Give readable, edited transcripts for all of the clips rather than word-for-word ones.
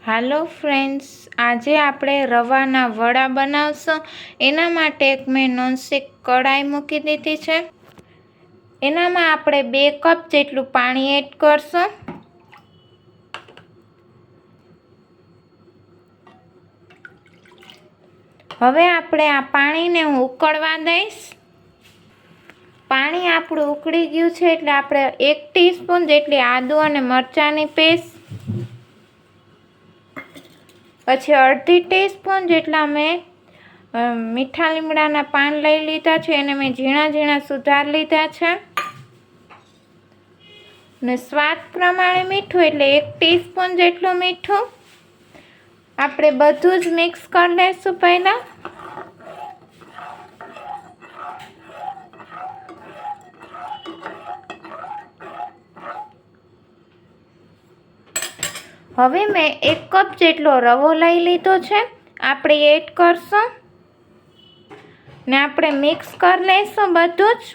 હાલો friends, આજે આપણે રવાના વડા બનાવશું। એના માટે એક મેં નોનસ્ટિક કઢાઈ મૂકી દીધી છે। એનામાં આપણે 2 કપ જેટલું પાણી એડ કરશું। હવે આપણે આ પાણીને હું ઉકળવા દઈશ। પાણી આપણું ઉકળી ગયું છે એટલે આપણે 1 ટીસ્પૂન જેટલી આદુ અને મરચાંની પેસ્ટ, પછી અડધી ટીસ્પૂન જેટલા મેં મીઠા લીમડાના પાન લઈ લીધા છે, એને મેં ઝીણા ઝીણા સુધારી લીધા છે। ને સ્વાદ પ્રમાણે મીઠું એટલે 1 ટીસ્પૂન જેટલું મીઠું। આપણે બધું જ મિક્સ કરી લઈશું પહેલાં। હવે મેં 1 કપ જેટલો રવો લઈ લીધો છે, આપણે એડ કરશું ને આપણે મિક્સ કરી લઈશું બધું જ।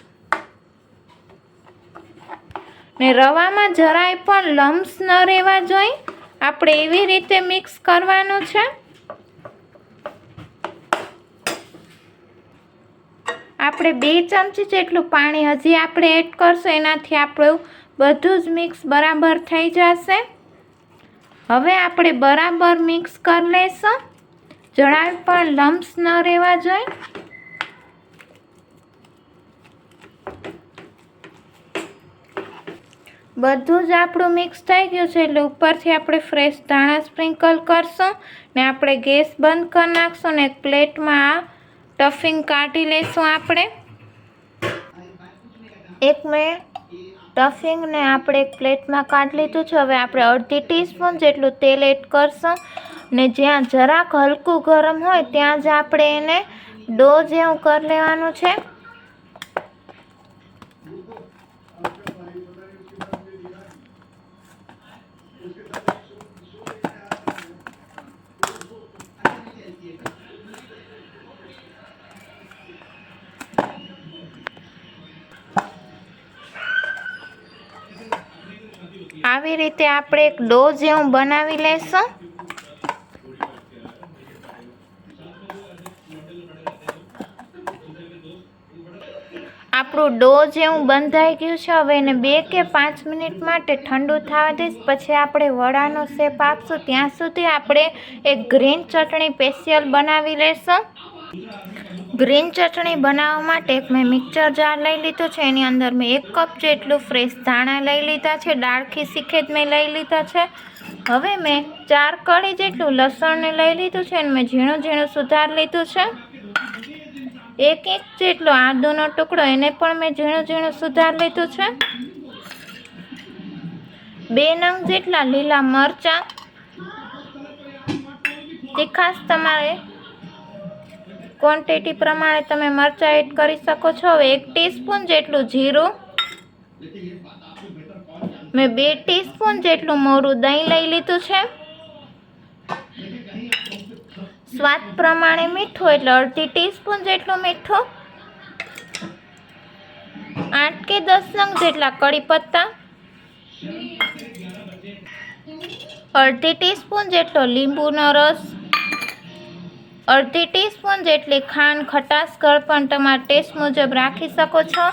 ને રવામાં જરાય પણ લમ્સ ન રહેવા જોઈએ, આપણે એવી રીતે મિક્સ કરવાનું છે। આપણે 2 ચમચી જેટલું પાણી હજી આપણે એડ કરશું, એનાથી આપણું બધું જ મિક્સ બરાબર થઈ જશે। હવે આપણે બરાબર મિક્સ કરી લઈશું, જરાય પણ લમ્સ ન રહેવા જોઈએ। બધું જ આપણું મિક્સ થઈ ગયું છે એટલે ઉપરથી આપણે ફ્રેશ ધાણા સ્પ્રિંકલ કરશું ને આપણે ગેસ બંધ કરી નાખશું ને એક પ્લેટમાં આ સ્ટફિંગ કાઢી લઈશું। આપણે મેં સ્ટફિંગને આપણે એક પ્લેટમાં કાઢી લીધું છે। હવે આપણે અડધી ટીસ્પૂન જેટલું તેલ એડ કરશું ને જ્યાં જરાક હલકું ગરમ હોય ત્યાં જ આપણે એને ડો જેવું કરી લેવાનું છે। આવી રીતે આપણે એક ડો જેવું બનાવી લઈશું। આપણું ડો જેવું બંધાઈ ગયું છે। હવે એને 2 કે 5 મિનિટ માટે ઠંડુ થવા દઈશ, પછી આપણે વડાનો શેપ આપશું। ત્યાં સુધી આપણે એક ગ્રીન ચટણી સ્પેશિયલ બનાવી લઈશું। ગ્રીન ચટણી બનાવવા માટે એક મેં મિક્સર જાર લઈ લીધો છે, એની અંદર મેં 1 કપ જેટલું ફ્રેશ ધાણા લઈ લીધા છે, દાળ ખીસી મેં લઈ લીધા છે। હવે મેં 4 કળી જેટલું લસણને લઈ લીધું છે અને મેં ઝીણું ઝીણું સુધારી લીધું છે। 1 ઇંચ જેટલો આદુનો ટુકડો, એને પણ મેં ઝીણું ઝીણું સુધારી લીધું છે। 2 નંગ જેટલા લીલા મરચાં, તીખાશ તમારે ક્વોન્ટિટી પ્રમાણે તમે મરચાં એડ કરી શકો છો। હવે 1 ટીસ્પૂન જેટલું જીરું, મેં 2 ટીસ્પૂન જેટલું મોરું દહીં લઈ લીધું છે। સ્વાદ પ્રમાણે મીઠું એટલે અડધી ટીસ્પૂન જેટલું મીઠું। 8 કે 10 નંગ જેટલા કડી પત્તા, અડધી ટીસ્પૂન જેટલો લીંબુનો રસ, અડધી ટીસ્પૂન જેટલી ખાંડ, ખટાશ ગળપણ તમારા ટેસ્ટ મુજબ રાખી શકો છો।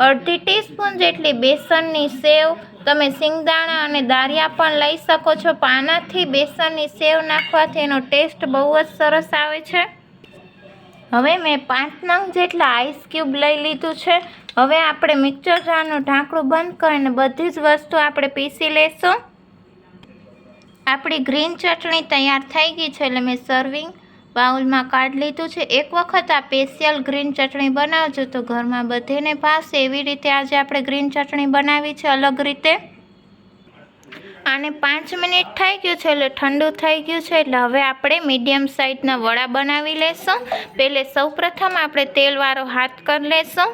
અડધી ટીસ્પૂન જેટલી બેસનની સેવ, તમે સિંગદાણા અને દારિયા પણ લઈ શકો છો, પણ આનાથી બેસનની સેવ નાખવાથી એનો ટેસ્ટ બહુ જ સરસ આવે છે। હવે મેં 5 નંગ જેટલા આઈસ ક્યુબ લઈ લીધું છે। હવે આપણે મિક્સર જારનું ઢાંકણું બંધ કરીને બધી જ વસ્તુ આપણે પીસી લઈશું। આપણી ગ્રીન ચટણી તૈયાર થઈ ગઈ છે એટલે મેં સર્વિંગ બાઉલમાં કાઢી લીધું છે। એક વખત આ સ્પેશિયલ ગ્રીન ચટણી બનાવજો તો ઘરમાં બધાને ભાવશે। એવી રીતે આજે આપણે ગ્રીન ચટણી બનાવી છે અલગ રીતે। આને 5 મિનિટ થઈ ગયું છે એટલે ઠંડુ થઈ ગયું છે, એટલે હવે આપણે મીડિયમ સાઇઝના વડા બનાવી લઈશું। પહેલે સૌપ્રથમ આપણે તેલવાળો હાથ કરી લઈશું।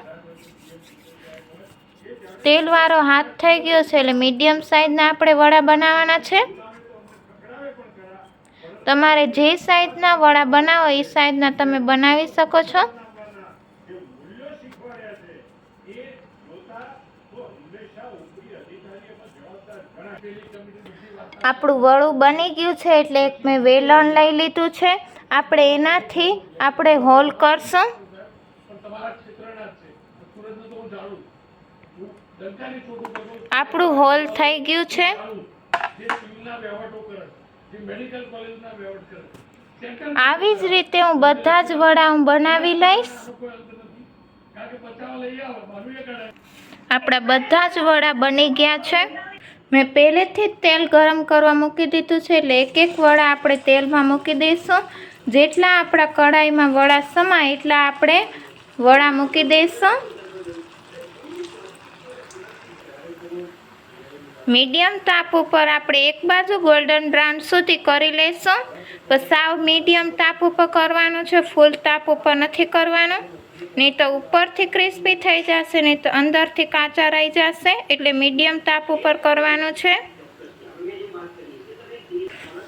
તેલવાળો હાથ થઈ ગયો છે એટલે મીડિયમ સાઇઝના આપણે વડા બનાવવાના છે। તમારે જે સાઇઝના વડા બનાવો એ સાઇઝના તમે બનાવી શકો છો। આપણું વડું બની ગયું છે એટલે એક મેં વેલણ લઈ લીધું છે. આપણે એનાથી આપણે હોલ કરશું. આપણું હોલ થઈ ગયું છે. આવી જ રીતે હું બધા જ વડા બનાવી લઈશ. આપણા બધા જ વડા બની ગયા છે. મેં પહેલેથી જ તેલ ગરમ કરવા મૂકી દીધું છે એટલે એક એક વડા આપણે તેલમાં મૂકી દઈશું. જેટલા આપણા કઢાઈમાં વડા સમાય એટલા આપણે વડા મૂકી દઈશું. મીડિયમ તાપ ઉપર આપણે એક બાજુ ગોલ્ડન બ્રાઉન સુધી કરી લઈશું. બસ સાવ મીડિયમ તાપ ઉપર કરવાનું છે, ફૂલ તાપ ઉપર નથી કરવાનું. નહીં તો ઉપરથી ક્રિસ્પી થઈ જશે, નહીં તો અંદરથી કાચા રહી જશે. એટલે મીડિયમ તાપ ઉપર કરવાનું છે.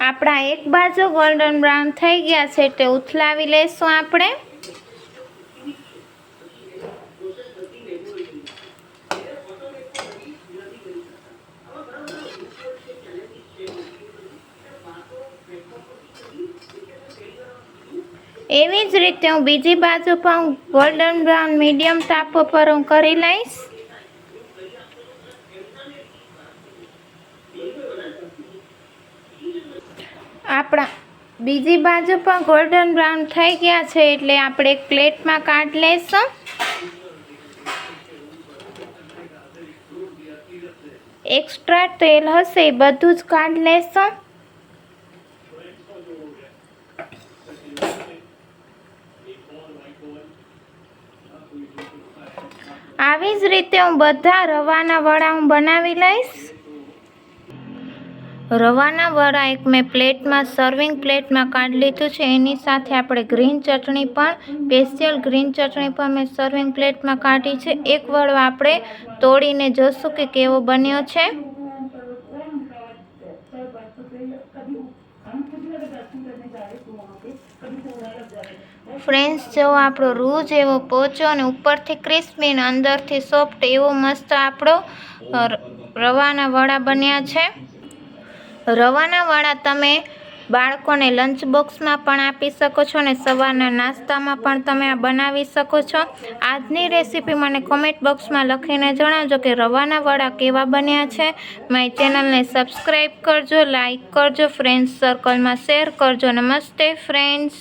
આપણા એક બાજુ ગોલ્ડન બ્રાઉન થઈ ગયા છે એટલે ઉથલાવી લઈશું આપણે. એવી જ રીતે હું બીજી બાજુ પણ ગોલ્ડન બ્રાઉન મીડિયમ તાપ ઉપર હું કરી લઈશ. આપણા બીજી બાજુ પણ ગોલ્ડન બ્રાઉન થઈ ગયા છે એટલે આપણે એક પ્લેટમાં કાઢી લઈશું. એક્સ્ટ્રા તેલ હશે એ બધું જ કાઢી લઈશું. આવી જ રીતે હું બધા રવાના વડા હું બનાવી લઈશ. રવાના વડા એક મેં પ્લેટમાં સર્વિંગ પ્લેટમાં કાઢી લીધું છે. એની સાથે આપણે ગ્રીન ચટણી પણ સ્પેશિયલ ગ્રીન ચટણી પણ મેં સર્વિંગ પ્લેટમાં કાઢી છે. એક વડો આપણે તોડીને જોશું કે કેવો બન્યો છે. ફ્રેન્ડ્સ, જો આપણો રૂ જેવો પોચો અને ઉપરથી ક્રિસ્પી અને અંદરથી સોફ્ટ એવો મસ્ત આપણો રવાના વડા બન્યા છે. રવાના વડા તમે બાળકોને લંચ બોક્સમાં પણ આપી શકો છો અને સવારના નાસ્તામાં પણ તમે આ બનાવી શકો છો. આજની રેસીપી મને કોમેન્ટ બોક્સમાં લખીને જણાવજો કે રવાના વડા કેવા બન્યા છે. મારી ચેનલને સબસ્ક્રાઈબ કરજો, લાઈક કરજો, ફ્રેન્ડ્સ સર્કલમાં શેર કરજો. નમસ્તે ફ્રેન્ડ્સ.